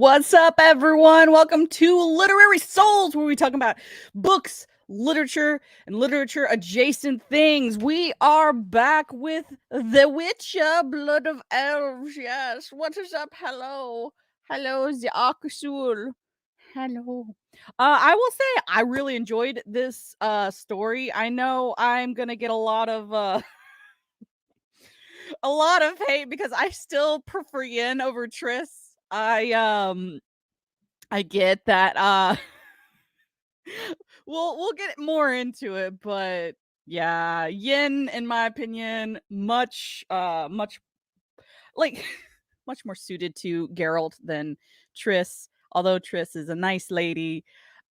What's up, everyone? Welcome to Literary Souls, where we talk about books, literature, and literature adjacent things. We are back with The Witcher, Blood of Elves. Yes. What is up? Hello. Hello, the Akusul. Hello. I will say I really enjoyed this story. I know I'm gonna get a lot of a lot of hate because I still prefer Yin over Triss. I get that we'll get more into it, but yeah, Yin, in my opinion, much like much more suited to Geralt than Triss. Although Triss is a nice lady,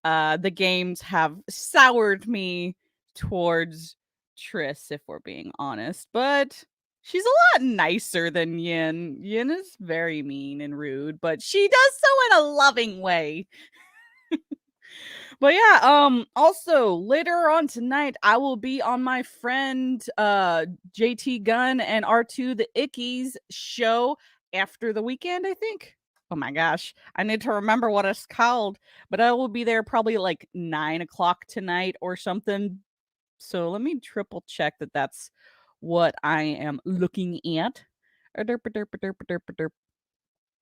the games have soured me towards Triss, if we're being honest. But she's a lot nicer than Yin. Yin is very mean and rude, but she does so in a loving way. But yeah, also later on tonight I will be on my friend JT Gunn and R2 the Ickies show after the weekend, I think. Oh my gosh, I need to remember what it's called, but I will be there probably like 9 o'clock tonight or something. So let me triple check that that's what I am looking at.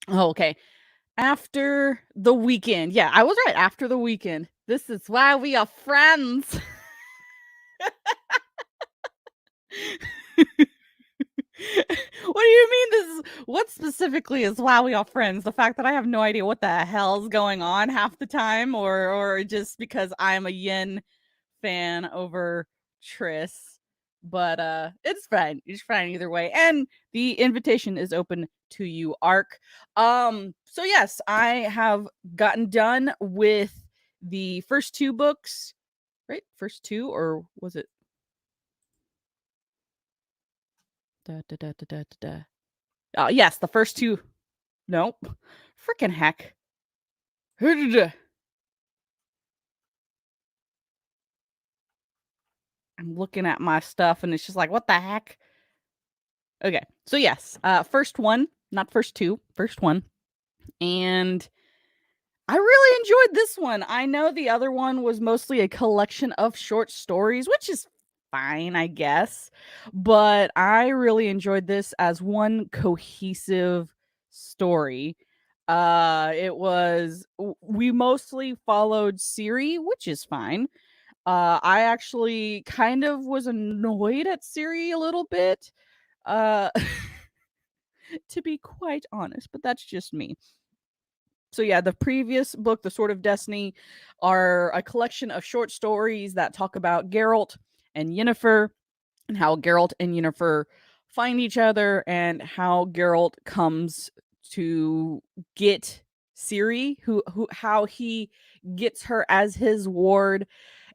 Oh, okay. After the weekend. Yeah, I was right. After the weekend. This is why we are friends. What do you mean this is what specifically is why we are friends? The fact that I have no idea what the hell's going on half the time, or just because I'm a Yin fan over Triss. But it's fine. It's fine either way. And the invitation is open to you, Arc. So yes, I have gotten done with the first two books, right? First two, or was it da, da, da, da, da, da, da. Yes, the first two. Nope. Freaking heck. I'm looking at my stuff and it's just like, what the heck? Okay. So yes, first one, not first two, first one. And I really enjoyed this one. I know the other one was mostly a collection of short stories, which is fine, I guess. But I really enjoyed this as one cohesive story. We mostly followed Ciri, which is fine. I actually kind of was annoyed at Ciri a little bit. Uh to be quite honest, but that's just me. So yeah, the previous book, The Sword of Destiny, are a collection of short stories that talk about Geralt and Yennefer and how Geralt and Yennefer find each other and how Geralt comes to get Ciri, who how he gets her as his ward,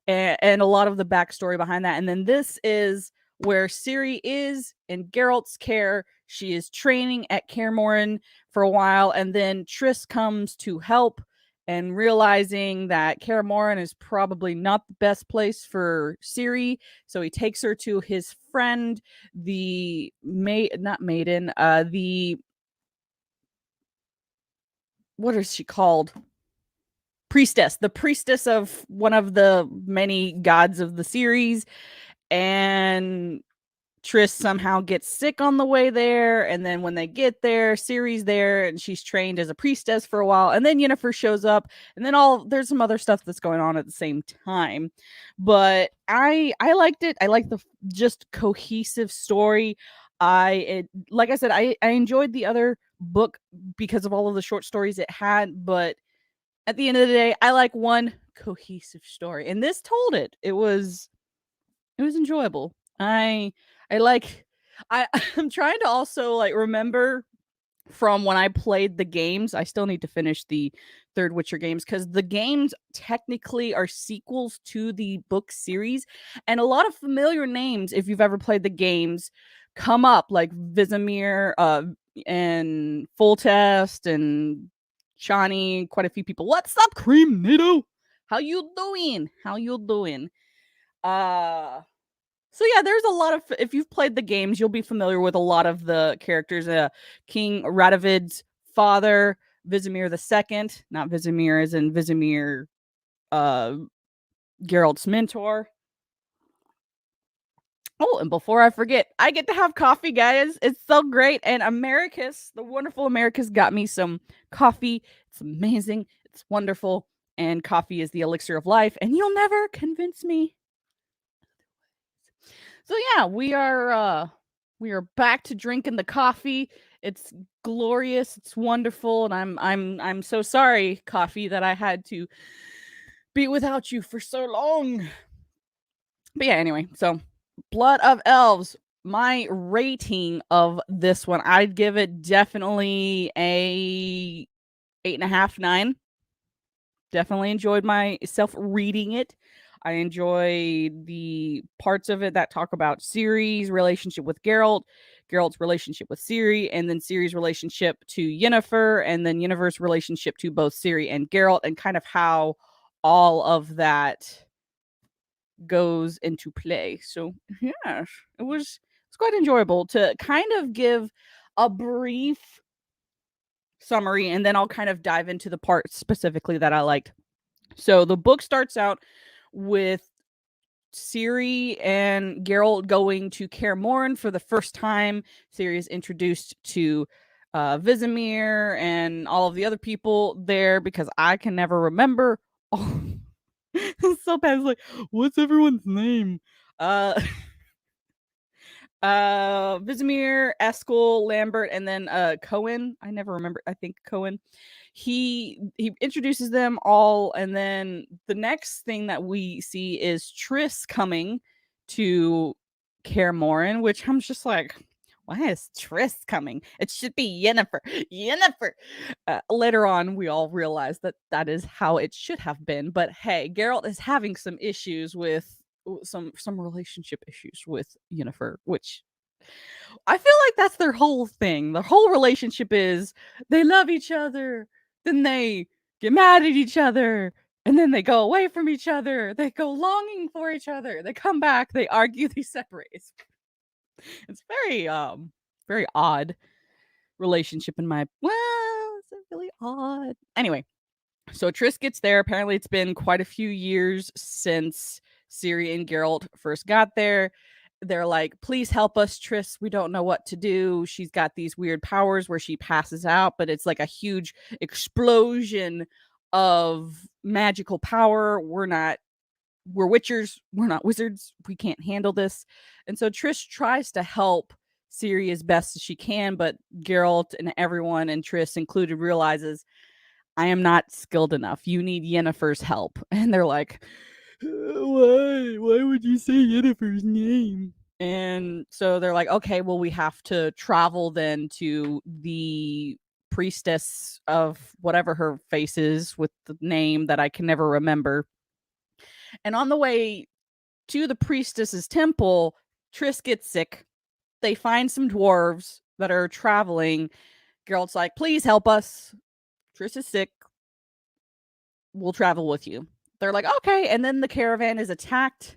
and a lot of the backstory behind that. And then this is where Ciri is in Geralt's care. She is training at Kaer for a while, and then Triss comes to help and realizing that Kaer is probably not the best place for Ciri, so he takes her to his friend, the not maiden, the what is she called? Priestess, the priestess of one of the many gods of the series, and Triss somehow gets sick on the way there, and then when they get there, Ciri's there, and she's trained as a priestess for a while, and then Yennefer shows up, and then there's some other stuff that's going on at the same time. But I liked it. I like the just cohesive story. Like I said, I enjoyed the other book because of all of the short stories it had, but at the end of the day, I like one cohesive story, and this told it. It was enjoyable. I like I I'm trying to also like remember from when I played the games. I still need to finish the third Witcher games because the games technically are sequels to the book series, and a lot of familiar names, if you've ever played the games, come up like Vizimir, and Full Test and Shawnee, quite a few people. What's up, Cream Nido? How you doing? How you doing? Uh so yeah, there's a lot of if you've played the games, you'll be familiar with a lot of the characters. King Radovid's father, Vizimir the Second, not Vizimir as in Vizimir, uh, Geralt's mentor. Oh, and before I forget, I get to have coffee, guys. It's so great. And Americus, the wonderful Americus, got me some coffee. It's amazing. It's wonderful. And coffee is the elixir of life. And you'll never convince me. So yeah, we are back to drinking the coffee. It's glorious. It's wonderful. And I'm so sorry, coffee, that I had to be without you for so long. But yeah, anyway, so Blood of Elves. My rating of this one, I'd give it definitely a 8.5, 9. Definitely enjoyed myself reading it. I enjoy the parts of it that talk about Ciri's relationship with Geralt, Geralt's relationship with Ciri, and then Ciri's relationship to Yennefer, and then Yennefer's relationship to both Ciri and Geralt, and kind of how all of that goes into play. So yeah, it's quite enjoyable to kind of give a brief summary, and then I'll kind of dive into the parts specifically that I liked. So the book starts out with Ciri and Geralt going to Kaer Morhen for the first time. Ciri is introduced to Vizimir and all of the other people there, because I can never remember. Oh, so bad. It's like, what's everyone's name? Uh, Vizimir, Eskel, Lambert, and then Cohen. I never remember. I think Cohen. He introduces them all, and then the next thing that we see is Triss coming to Kaer Morhen, which I'm just like, why is Triss coming? It should be Yennefer. Yennefer. Later on, we all realize that that is how it should have been. But hey, Geralt is having some issues with some relationship issues with Yennefer, which I feel like that's their whole thing. Their whole relationship is they love each other, then they get mad at each other, and then they go away from each other. They go longing for each other. They come back, they argue, they separate. It's very odd relationship in my, well, it's really odd. Anyway, so Triss gets there. Apparently, it's been quite a few years since Ciri and Geralt first got there. They're like, please help us, Triss. We don't know what to do. She's got these weird powers where she passes out, but it's like a huge explosion of magical power. We're witchers. We're not wizards. We can't handle this. And so Triss tries to help Ciri as best as she can, but Geralt and everyone, and Triss included, realizes, I am not skilled enough. You need Yennefer's help. And they're like, why? Why would you say Yennefer's name? And so they're like, okay, well, we have to travel then to the priestess of whatever her face is with the name that I can never remember. And on the way to the priestess's temple, Triss gets sick. They find some dwarves that are traveling. Geralt's like, please help us. Triss is sick. We'll travel with you. They're like, okay. And then the caravan is attacked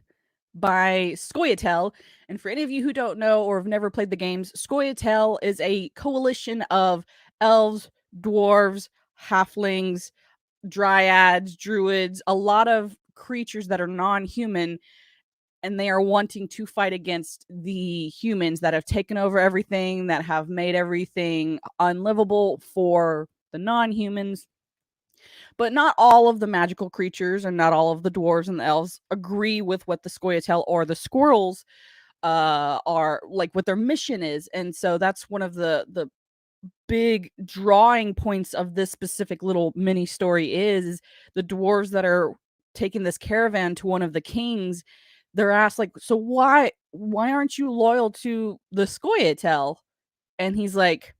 by Scoia'tael. And for any of you who don't know or have never played the games, Scoia'tael is a coalition of elves, dwarves, halflings, dryads, druids, a lot of creatures that are non-human, and they are wanting to fight against the humans that have taken over everything, that have made everything unlivable for the non-humans. But not all of the magical creatures and not all of the dwarves and the elves agree with what the Scoia'tael or the squirrels are, like, what their mission is. And so that's one of the big drawing points of this specific little mini story is the dwarves that are taking this caravan to one of the kings. They're asked, like, so why aren't you loyal to the Scoia'tael? And he's like,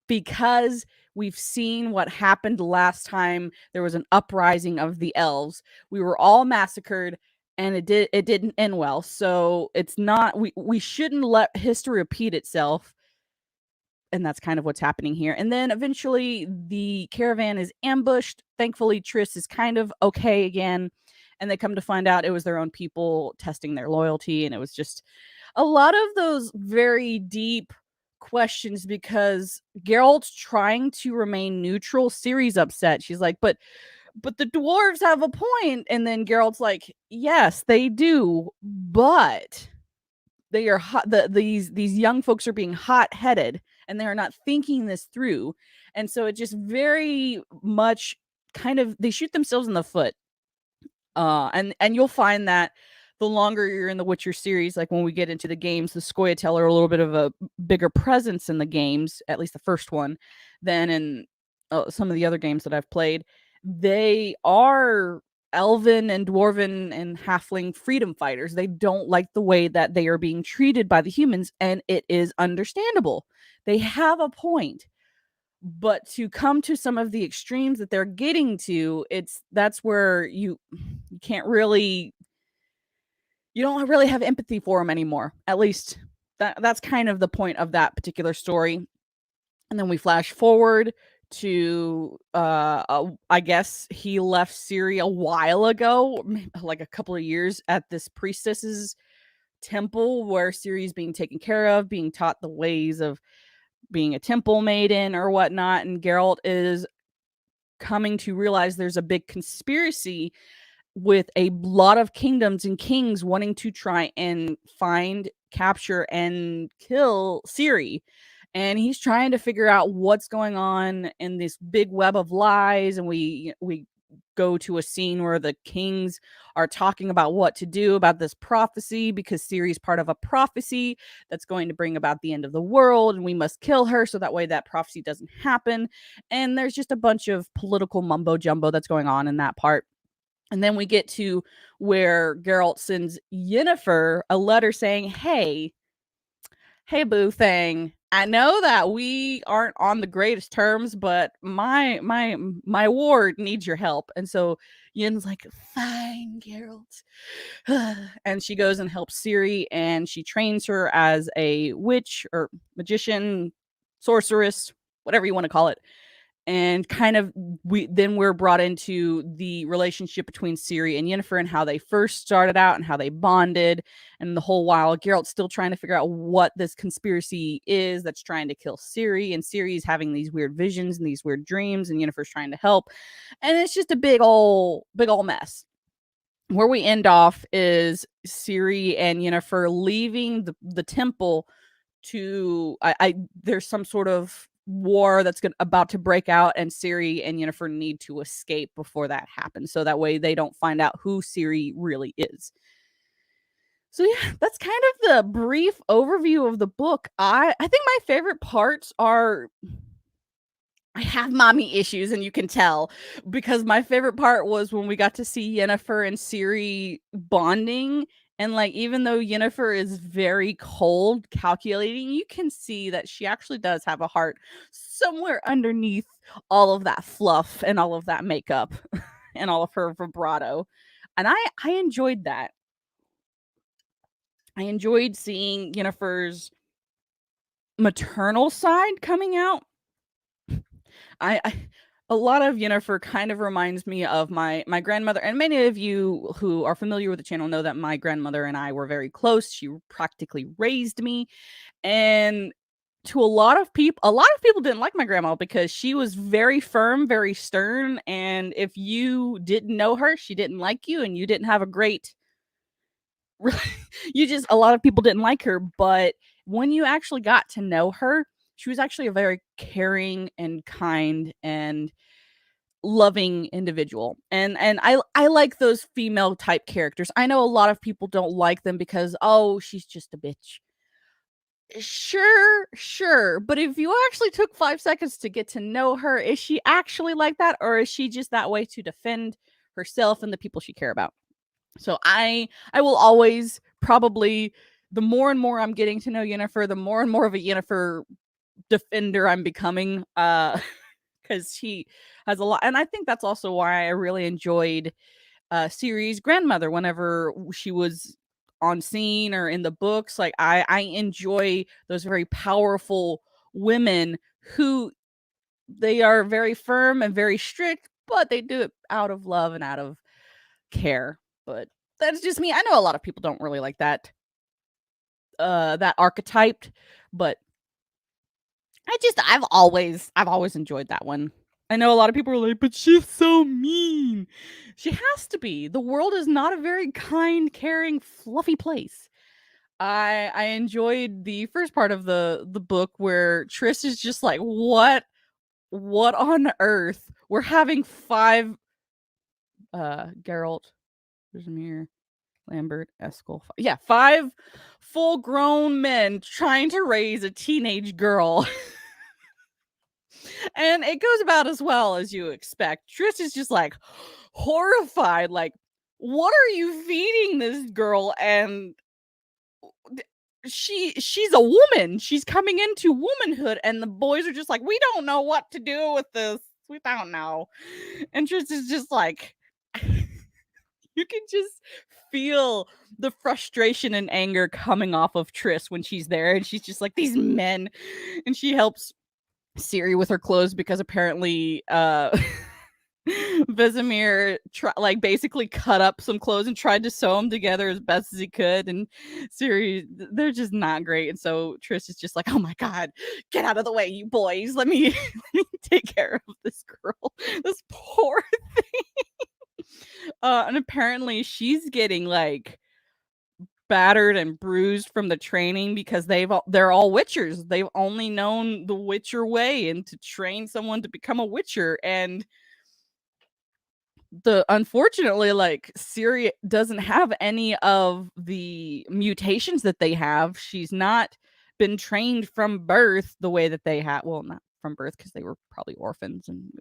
because we've seen what happened last time there was an uprising of the elves. We were all massacred, and it didn't end well. So it's not, we shouldn't let history repeat itself. And that's kind of what's happening here. And then eventually the caravan is ambushed. Thankfully, Triss is kind of okay again. And they come to find out it was their own people testing their loyalty. And it was just a lot of those very deep questions because Geralt's trying to remain neutral. Ciri's upset. She's like, but the dwarves have a point. And then Geralt's like, yes, they do, but they are hot. These young folks are being hot headed and they are not thinking this through. And so it just very much kind of they shoot themselves in the foot. And you'll find that the longer you're in the Witcher series, like when we get into the games, the Scoia'tael are a little bit of a bigger presence in the games, at least the first one, than in some of the other games that I've played. They are elven and dwarven and halfling freedom fighters. They don't like the way that they are being treated by the humans, and it is understandable. They have a point, but to come to some of the extremes that they're getting to, that's where you can't really you don't really have empathy for them anymore. At least that's kind of the point of that particular story. And then we flash forward to I guess he left Ciri a while ago, like a couple of years, at this priestess's temple where Ciri's being taken care of, being taught the ways of being a temple maiden or whatnot. And Geralt is coming to realize there's a big conspiracy with a lot of kingdoms and kings wanting to try and find, capture, and kill Ciri. And he's trying to figure out what's going on in this big web of lies. And we go to a scene where the kings are talking about what to do about this prophecy, because Ciri's part of a prophecy that's going to bring about the end of the world, and we must kill her so that way that prophecy doesn't happen. And there's just a bunch of political mumbo jumbo that's going on in that part. And then we get to where Geralt sends Yennefer a letter saying, hey boo thing, I know that we aren't on the greatest terms, but my ward needs your help. And so Yen's like, fine, Geralt. And she goes and helps Ciri, and she trains her as a witch or magician, sorceress, whatever you want to call it. And kind of we're brought into the relationship between Ciri and Yennefer and how they first started out and how they bonded. And the whole while Geralt's still trying to figure out what this conspiracy is that's trying to kill Ciri, and Ciri's having these weird visions and these weird dreams, and Yennefer's trying to help. And it's just a big old mess. Where we end off is Ciri and Yennefer leaving the temple to there's some sort of war that's about to break out, and Ciri and Yennefer need to escape before that happens, so that way they don't find out who Ciri really is. So yeah, that's kind of the brief overview of the book. I think my favorite parts are I have mommy issues, and you can tell, because my favorite part was when we got to see Yennefer and Ciri bonding. And like, even though Yennefer is very cold, calculating, you can see that she actually does have a heart somewhere underneath all of that fluff and all of that makeup and all of her vibrato. And I enjoyed that. I enjoyed seeing Yennefer's maternal side coming out. I a lot of Yennefer kind of reminds me of my grandmother, and many of you who are familiar with the channel know that my grandmother and I were very close. She practically raised me, and to a lot of people didn't like my grandma because she was very firm, very stern, and if you didn't know her, she didn't like you, and you didn't have a great a lot of people didn't like her. But when you actually got to know her, she was actually a very caring and kind and loving individual. And I like those female type characters. I know a lot of people don't like them because, oh, she's just a bitch. Sure, but if you actually took 5 seconds to get to know her, is she actually like that, or is she just that way to defend herself and the people she care about? So I will always probably, the more and more I'm getting to know Yennefer, the more and more of a Yennefer defender I'm becoming, because she has a lot. And I think that's also why I really enjoyed Ciri's grandmother whenever she was on scene or in the books. Like, I enjoy those very powerful women who, they are very firm and very strict, but they do it out of love and out of care. But that's just me. I know a lot of people don't really like that that archetyped, but I've always enjoyed that one. I know a lot of people are like, but she's so mean. She has to be. The world is not a very kind, caring, fluffy place. I enjoyed the first part of the book where Triss is just like, what on earth? We're having five Geralt, Casimir, Lambert, Eskel. Yeah, five full grown men trying to raise a teenage girl. And it goes about as well as you expect. Trish is just like horrified, like, what are you feeding this girl? And she's a woman. She's coming into womanhood, and the boys are just like, we don't know what to do with this. We don't know. And Trish is just like, you can just feel the frustration and anger coming off of Triss when she's there, and she's just like, these men. And she helps Ciri with her clothes because apparently Vesemir like basically cut up some clothes and tried to sew them together as best as he could, and Ciri, they're just not great. And so Trish is just like, oh my god, get out of the way, you boys, let me, let me take care of this girl, this poor thing. And apparently she's getting like battered and bruised from the training because they're all witchers. They've only known the witcher way and to train someone to become a witcher. And the unfortunately, like, Ciri doesn't have any of the mutations that they have. She's not been trained from birth the way that they have. Well, not from birth because they were probably orphans, and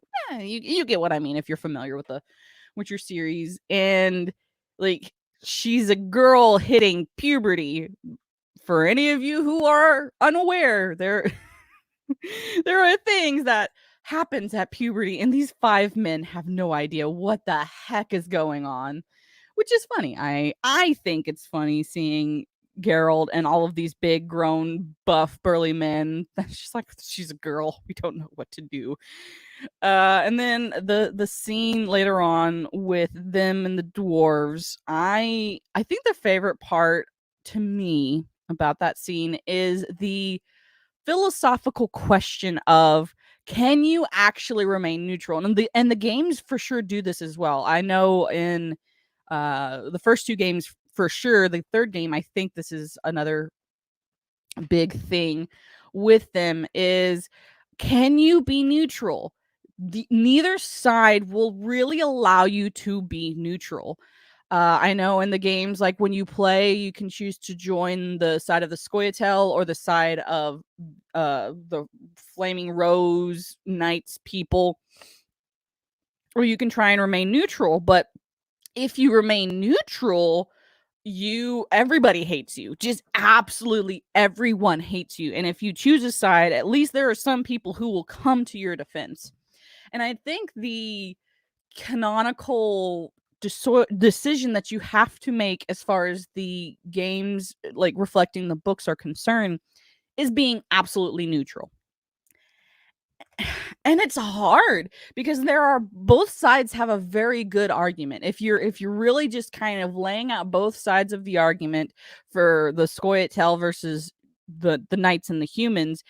you get what I mean if you're familiar with the Witcher series. And like, she's a girl hitting puberty. For any of you who are unaware, there are things that happens at puberty, and these five men have no idea what the heck is going on, which is funny. I think it's funny seeing Geralt and all of these big grown buff burly men. That's just like, she's a girl, we don't know what to do. And then the scene later on with them and the dwarves, I think the favorite part to me about that scene is the philosophical question of, can you actually remain neutral? And the games for sure do this as well. I know in the first two games for sure. The third game, I think this is another big thing with them, is, can you be neutral? Neither side will really allow you to be neutral. I know in the games, like when you play, you can choose to join the side of the Scoia'tael or the side of the Flaming Rose Knights people, or you can try and remain neutral. But if you remain neutral, everybody hates you. Just absolutely everyone hates you. And if you choose a side, at least there are some people who will come to your defense. And I think the canonical decision that you have to make as far as the games, like reflecting the books, are concerned, is being absolutely neutral. And it's hard because both sides have a very good argument. If you're really just kind of laying out both sides of the argument for the Scoia'tael versus the knights and the humans,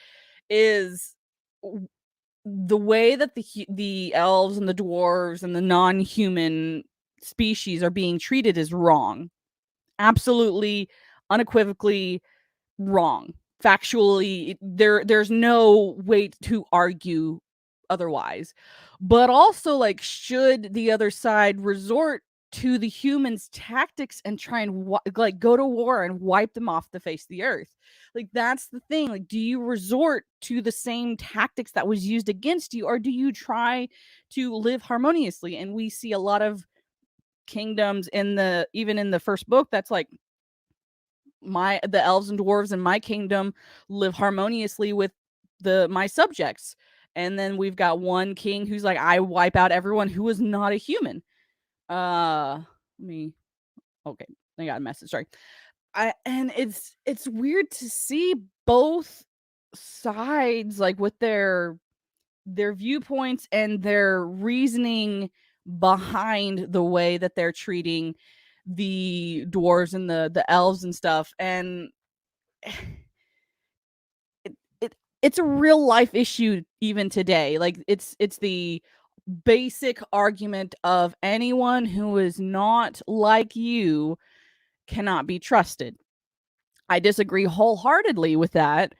is the way that the elves and the dwarves and the non-human species are being treated is wrong. Absolutely, unequivocally wrong. Factually, there's no way to argue otherwise. But also, like, should the other side resort to the humans' tactics and try and like go to war and wipe them off the face of the earth? Like, that's the thing. Like, do you resort to the same tactics that was used against you, or do you try to live harmoniously? And we see a lot of kingdoms even in the first book, that's like, the elves and dwarves in my kingdom live harmoniously with my subjects. And then we've got one king who's like, I wipe out everyone who is not a human. Me. Okay, I got a message. Sorry. And it's weird to see both sides, like, with their viewpoints and their reasoning behind the way that they're treating the dwarves and the elves and stuff. And it it's a real life issue even today. Like it's the basic argument of anyone who is not like you cannot be trusted. I disagree wholeheartedly with that,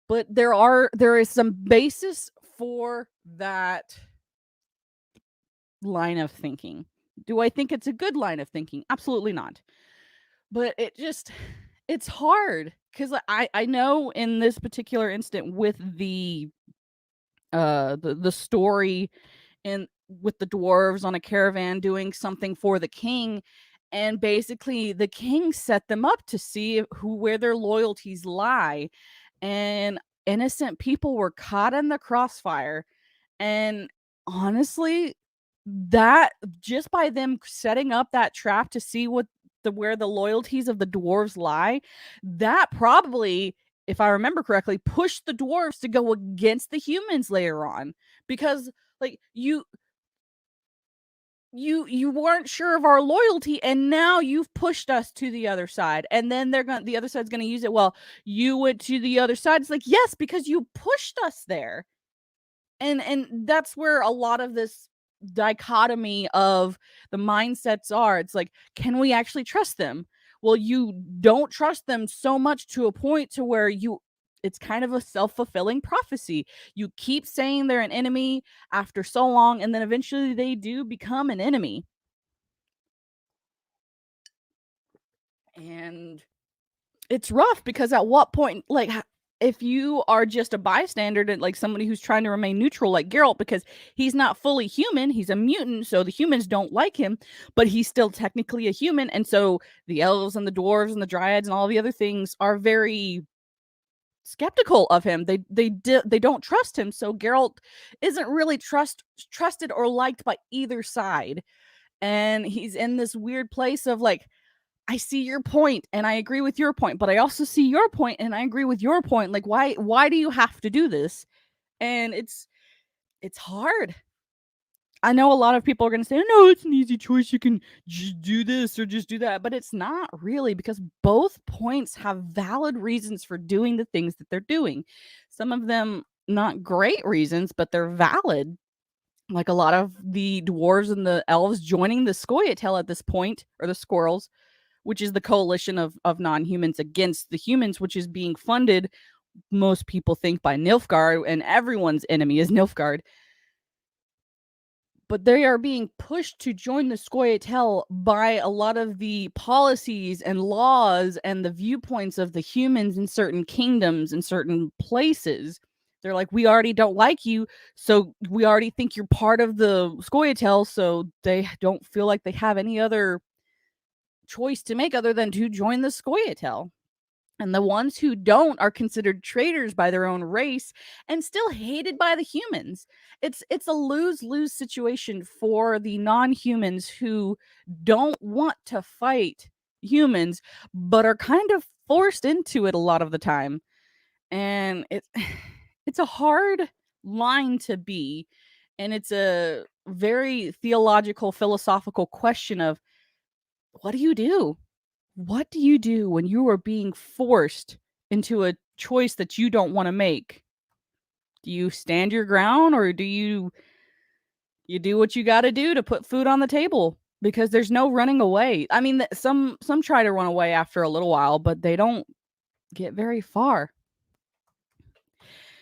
but there is some basis for that line of thinking. Do I think it's a good line of thinking? Absolutely not. But it's hard because I know in this particular instant with the story and with the dwarves on a caravan doing something for the king, and basically the king set them up to see who where their loyalties lie, and innocent people were caught in the crossfire. And honestly, that just by them setting up that trap to see what the where the loyalties of the dwarves lie, that probably, if I remember correctly, pushed the dwarves to go against the humans later on. Because like you weren't sure of our loyalty, and now you've pushed us to the other side, and then the other side's gonna use it. Well, you went to the other side. It's like, yes, because you pushed us there. And that's where a lot of this dichotomy of the mindsets are. It's like, can we actually trust them? Well, you don't trust them so much to a point to where you it's kind of a self-fulfilling prophecy. You keep saying they're an enemy after so long, and then eventually they do become an enemy. And it's rough because at what point, like, if you are just a bystander and like somebody who's trying to remain neutral, like Geralt, because he's not fully human, he's a mutant, so the humans don't like him, but he's still technically a human, and so the elves and the dwarves and the dryads and all the other things are very skeptical of him. They don't trust him, so Geralt isn't really trusted or liked by either side, and he's in this weird place of like, I see your point and I agree with your point, but I also see your point and I agree with your point. Like, why do you have to do this? And it's hard. I know a lot of people are going to say, "No, it's an easy choice. You can just do this or just do that." But it's not really, because both points have valid reasons for doing the things that they're doing. Some of them not great reasons, but they're valid. Like a lot of the dwarves and the elves joining the Scoia'tael at this point, or the squirrels, which is the coalition of non-humans against the humans, which is being funded, most people think, by Nilfgaard, and everyone's enemy is Nilfgaard. But they are being pushed to join the Scoia'tael by a lot of the policies and laws and the viewpoints of the humans in certain kingdoms and certain places. They're like, we already don't like you, so we already think you're part of the Scoia'tael, so they don't feel like they have any other choice to make other than to join the Scoia'tael. And the ones who don't are considered traitors by their own race and still hated by the humans. It's a lose-lose situation for the non-humans who don't want to fight humans, but are kind of forced into it a lot of the time. And it's a hard line to be, and it's a very theological, philosophical question of, what do you do? What do you do when you are being forced into a choice that you don't want to make? Do you stand your ground, or do you do what you got to do to put food on the table? Because there's no running away. I mean, some try to run away after a little while, but they don't get very far.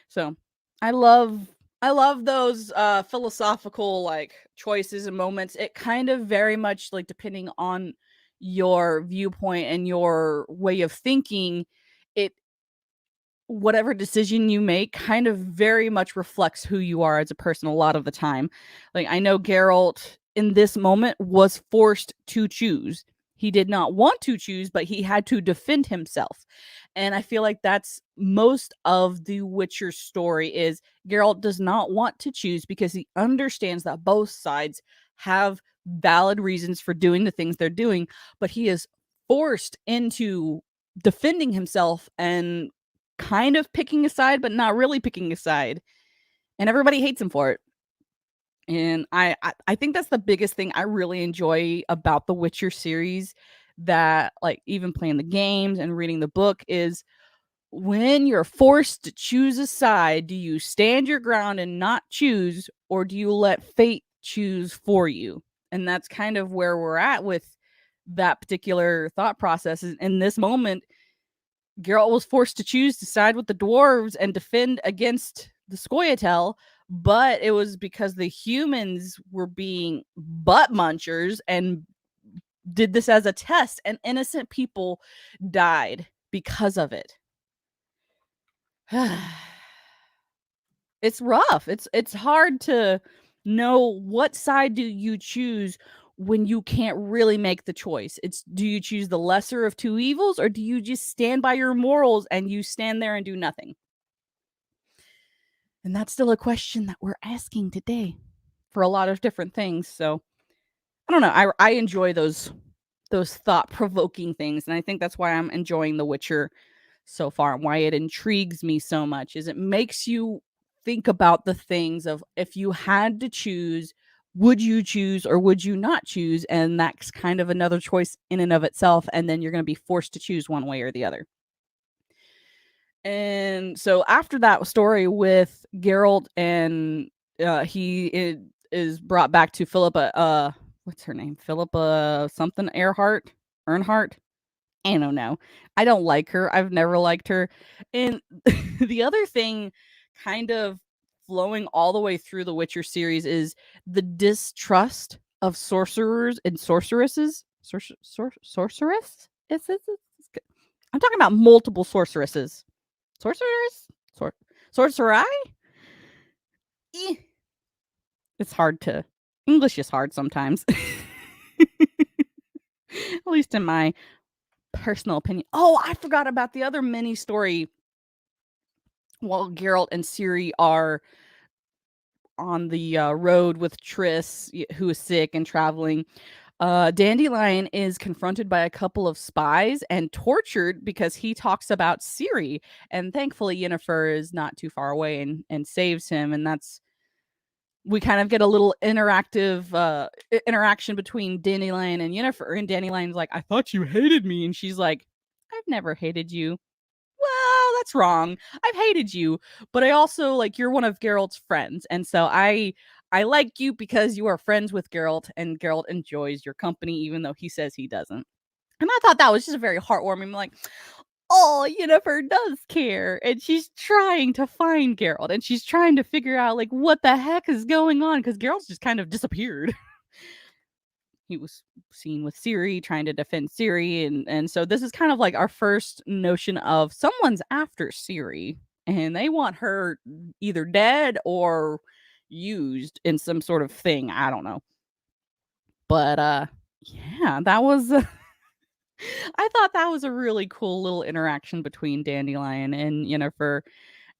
So, I love I love those philosophical like choices and moments. It kind of very much, like, depending on your viewpoint and your way of thinking, it whatever decision you make kind of very much reflects who you are as a person a lot of the time. Like, I know Geralt in this moment was forced to choose. He did not want to choose, but he had to defend himself. And I feel like that's most of the Witcher story is Geralt does not want to choose because he understands that both sides have valid reasons for doing the things they're doing, but he is forced into defending himself and kind of picking a side, but not really picking a side. And everybody hates him for it. And I think that's the biggest thing I really enjoy about the Witcher series, that like even playing the games and reading the book is When you're forced to choose a side, do you stand your ground and not choose, or do you let fate choose for you? And that's kind of where we're at with that particular thought process. In this moment, Geralt was forced to choose to side with the dwarves and defend against the Scoia'tael, but it was because the humans were being butt munchers and did this as a test, and innocent people died because of it. It's rough. It's hard to know what side do you choose when you can't really make the choice. It's, do you choose the lesser of two evils, or do you just stand by your morals and you stand there and do nothing? And that's still a question that we're asking today for a lot of different things. So I don't know. I enjoy those thought provoking things, and I think that's why I'm enjoying The Witcher so far, and why it intrigues me so much is it makes you think about the things of, if you had to choose, would you choose or would you not choose? And that's kind of another choice in and of itself, and then you're going to be forced to choose one way or the other. And so after that story with Geralt and is brought back to Philippa, what's her name? Philippa something Earnhardt. I don't know. I don't like her. I've never liked her. And the other thing, kind of flowing all the way through the Witcher series, is the distrust of sorcerers and sorceresses. Sorceress? I'm talking about multiple sorceresses. Sorcerers? Sorcerai? Eh. It's hard to. English is hard sometimes. At least in my personal opinion. Oh, I forgot about the other mini story. While Geralt and Ciri are on the road with Triss, who is sick and traveling, Dandelion is confronted by a couple of spies and tortured because he talks about Ciri. And thankfully, Yennefer is not too far away and saves him. And that's, we kind of get a little interactive interaction between Dandelion and Yennefer. And Dandelion's like, I thought you hated me. And she's like, I've never hated you. Well, that's wrong. I've hated you, but I also, like, you're one of Geralt's friends. And so I like you because you are friends with Geralt, and Geralt enjoys your company, even though he says he doesn't. And I thought that was just a very heartwarming, like, oh, Yennefer does care. And she's trying to find Geralt, and she's trying to figure out, like, what the heck is going on, because Geralt's just kind of disappeared. He was seen with Ciri, trying to defend Ciri, and so this is kind of like our first notion of someone's after Ciri, and they want her either dead or used in some sort of thing. I don't know. But yeah, that was I thought that was a really cool little interaction between Dandelion and Yennefer.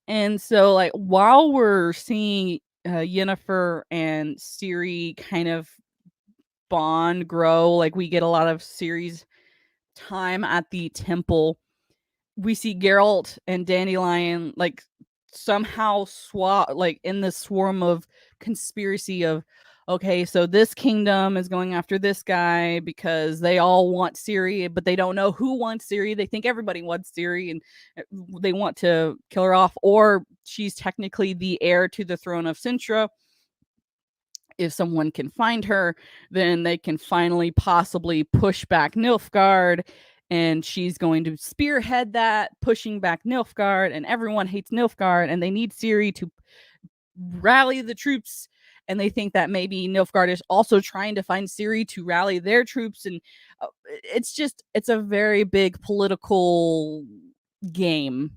And so, like, while we're seeing Yennefer and Ciri kind of bond grow, like, we get a lot of Ciri's time at the temple, we see Geralt and Dandelion, like, somehow swap, like, in this swarm of conspiracy of, okay, so this kingdom is going after this guy because they all want Ciri, but they don't know who wants Ciri. They think everybody wants Ciri, and they want to kill her off, or she's technically the heir to the throne of Sintra. If someone can find her, then they can finally possibly push back Nilfgaard, and she's going to spearhead that, pushing back Nilfgaard, and everyone hates Nilfgaard, and they need Ciri to rally the troops, and they think that maybe Nilfgaard is also trying to find Ciri to rally their troops, and it's a very big political game.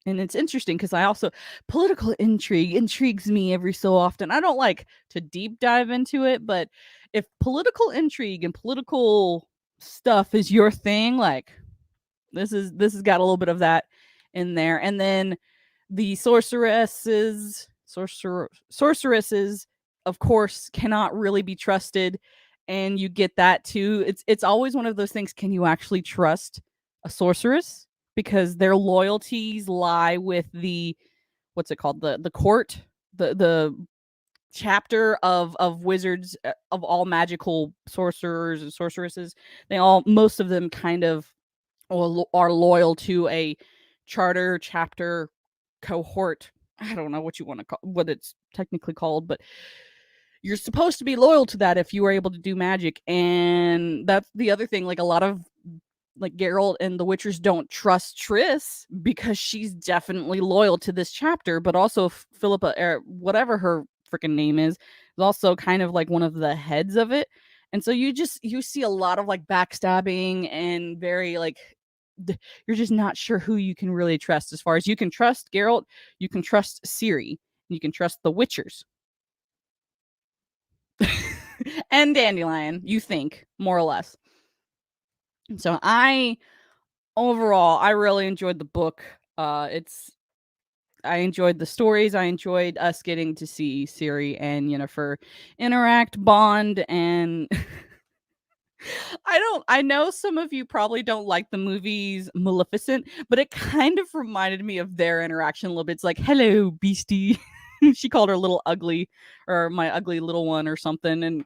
And it's interesting because I also, political intrigue intrigues me every so often. I don't like to deep dive into it, but if political intrigue and political stuff is your thing, like, this has got a little bit of that in there. And then the sorceresses, of course, cannot really be trusted, and you get that too. It's always one of those things. Can you actually trust a sorceress? Because their loyalties lie with the, what's it called, the court, the chapter of wizards, of all magical sorcerers and sorceresses. They all, most of them, kind of are loyal to a charter, chapter, cohort. I don't know what you want to call what it's technically called, but you're supposed to be loyal to that if you were able to do magic. And that's the other thing. Like a lot of like Geralt and the Witchers don't trust Triss because she's definitely loyal to this chapter, but also Philippa, or whatever her freaking name is also kind of like one of the heads of it. And so you see a lot of like backstabbing and very like you're just not sure who you can really trust. As far as you can trust Geralt, you can trust Ciri, you can trust the Witchers. And Dandelion, you think, more or less. So I really enjoyed the book. I enjoyed the stories. I enjoyed us getting to see Ciri and Yennefer interact, bond, and I know some of you probably don't like the movies Maleficent, but it kind of reminded me of their interaction a little bit. It's like, "Hello, beastie." She called her little ugly, or my ugly little one or something, and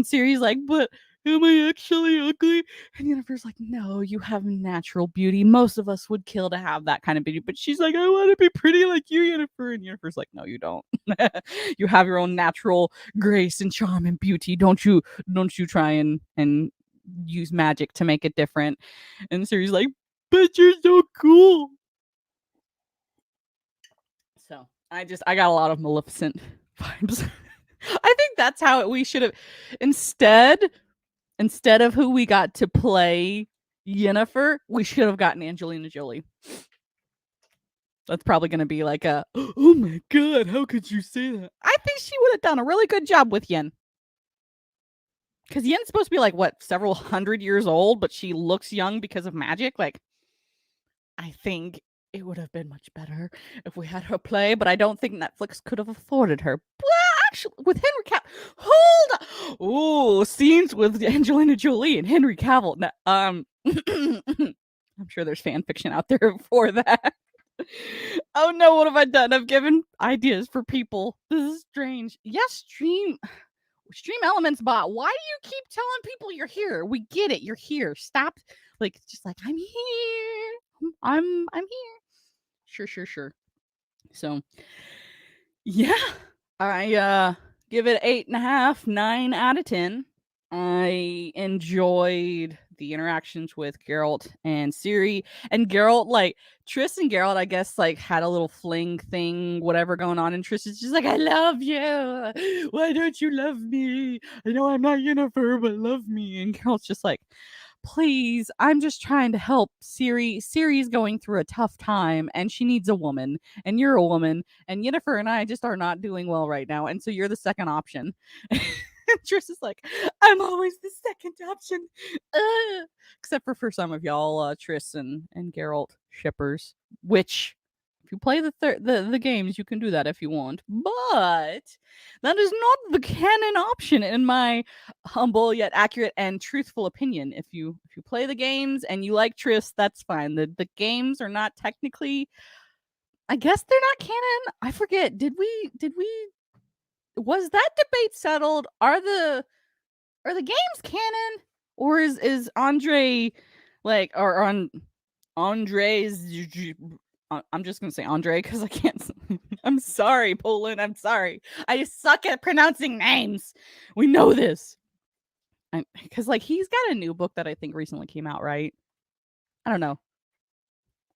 Ciri's like, "But am I actually ugly?" And Yennefer's like, "No, you have natural beauty. Most of us would kill to have that kind of beauty." But she's like, "I want to be pretty like you, Yennefer." And Yennefer's like, "No, you don't. You have your own natural grace and charm and beauty. Don't you try and use magic to make it different." And Ciri's like, "But you're so cool." So I got a lot of Maleficent vibes. I think that's how we should have instead of who we got to play Yennefer, we should have gotten Angelina Jolie. That's probably going to be like a, "Oh my god, how could you say that?" I think she would have done a really good job with Yen. Because Yen's supposed to be like what, several hundred years old, but she looks young because of magic. Like, I think it would have been much better if we had her play, but I don't think Netflix could have afforded her. But actually, with Henry Cavill, hold on. Oh, scenes with Angelina Jolie and Henry Cavill. I'm sure there's fan fiction out there for that. Oh no, what have I done? I've given ideas for people. This is strange. Yes, Stream Elements bot. Why do you keep telling people you're here? We get it. You're here. Stop. Like, just like, "I'm here. I'm here." Sure. So yeah, I give it 8.5, 9 out of 10. I enjoyed the interactions with Geralt and Ciri. And Geralt, like, Triss and Geralt, I guess, like, had a little fling thing, whatever going on. And Triss is just like, "I love you. Why don't you love me? I know I'm not Yennefer, but love me." And Geralt's just like, "Please, I'm just trying to help Ciri. Ciri's going through a tough time and she needs a woman. And you're a woman. And Yennefer and I just are not doing well right now. And so you're the second option." Triss is like, "I'm always the second option." Except for some of y'all, Triss and Geralt shippers, which if you play the games, you can do that if you want. But that is not the canon option in my humble yet accurate and truthful opinion. If you play the games and you like Triss, that's fine. The games are not technically, I guess they're not canon. I forget. Did we was that debate settled? Are the games canon, or is Andre like, or on Andre's? I'm just gonna say Andre because I can't. I'm sorry, Poland. I'm sorry. I just suck at pronouncing names. We know this. Because like he's got a new book that I think recently came out, right? I don't know.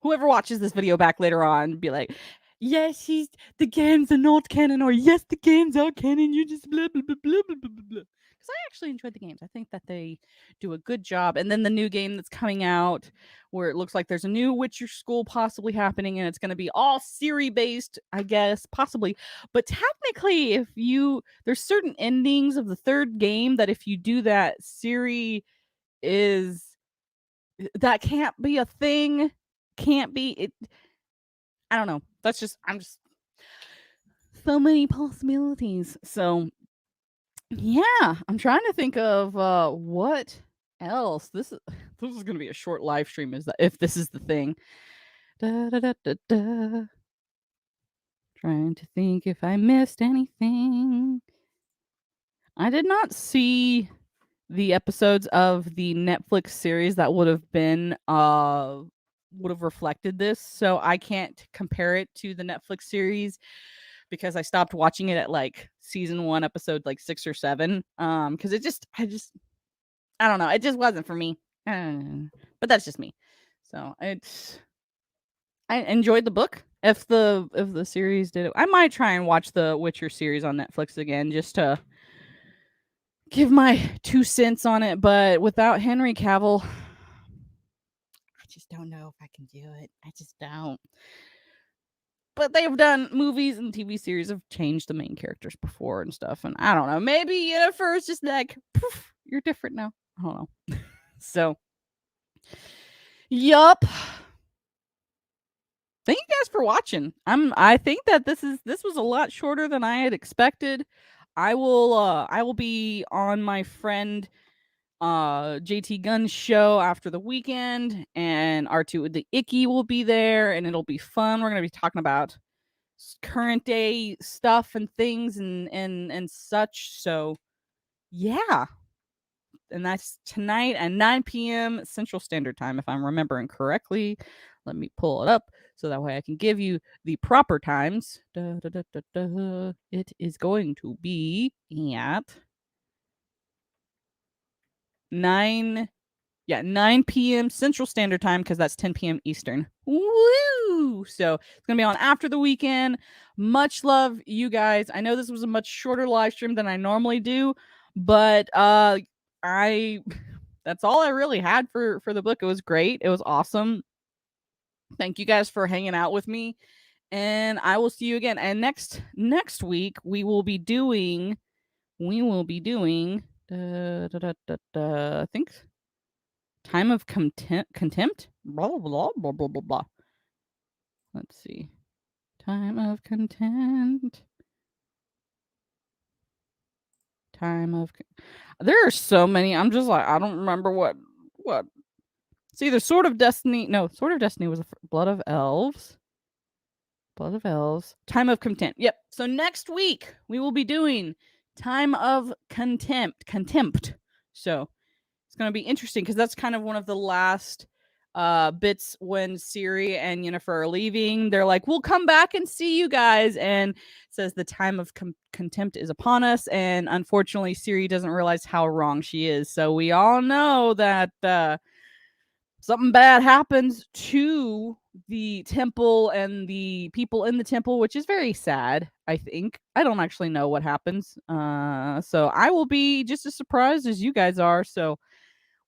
Whoever watches this video back later on, be like, "Yes, the games are not canon," or "Yes, the games are canon. You just blah blah blah blah blah blah blah." Because I actually enjoyed the games. I think that they do a good job. And then the new game that's coming out, where it looks like there's a new Witcher school possibly happening, and it's going to be all Ciri based, I guess, possibly. But technically, there's certain endings of the third game that if you do that, Ciri is that can't be a thing. Can't be it. I don't know. I'm just so many possibilities. So yeah, I'm trying to think of what else. This is gonna be a short live stream, is that if this is the thing. Da, da, da, da, da. Trying to think if I missed anything. I did not see the episodes of the Netflix series that would have been would have reflected this. So I can't compare it to the Netflix series because I stopped watching it at like season 1, episode like 6 or 7. Because I don't know, it just wasn't for me. But that's just me. So I enjoyed the book. If the series did it, I might try and watch the Witcher series on Netflix again just to give my 2 cents on it. But without Henry Cavill, I just don't know if I can do it. I just don't. But they've done movies and TV series have changed the main characters before and stuff. And I don't know. Maybe Yennefer is just like, poof, you're different now. I don't know. So, yup. Thank you guys for watching. I think that this was a lot shorter than I had expected. I will be on my friend JT Gunn's show after the weekend, and R2 with the Icky will be there, and it'll be fun. We're gonna be talking about current day stuff and things and such. So yeah. And that's tonight at 9 p.m. Central Standard Time, if I'm remembering correctly. Let me pull it up so that way I can give you the proper times. It is going to be at 9 9 p.m. Central Standard Time because that's 10 p.m. Eastern. Woo! So it's going to be on after the weekend. Much love, you guys. I know this was a much shorter live stream than I normally do, but I that's all I really had for the book. It was great. It was awesome. Thank you guys for hanging out with me, and I will see you again. And next week we will be doing I think Time of Contempt. Blah blah blah blah blah blah. Let's see. Time of Contempt. There are so many. I'm just like I don't remember what. It's either Sword of Destiny. No, Sword of Destiny was Blood of Elves. Blood of Elves. Time of Contempt. Yep. So next week we will be doing Time of Contempt. So it's going to be interesting because that's kind of one of the last bits when Ciri and Yennefer are leaving. They're like, we'll come back and see you guys. And says the time of contempt is upon us. And unfortunately, Ciri doesn't realize how wrong she is. So we all know that something bad happens to the temple and the people in the temple, which is very sad. I think I don't actually know what happens. So I will be just as surprised as you guys are. So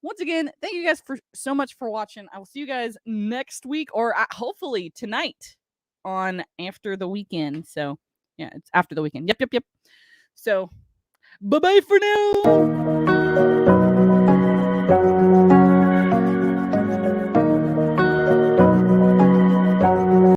once again, thank you guys for so much for watching. I will see you guys next week or hopefully tonight on After the Weekend. So yeah, it's after the weekend. Yep. So bye bye for now.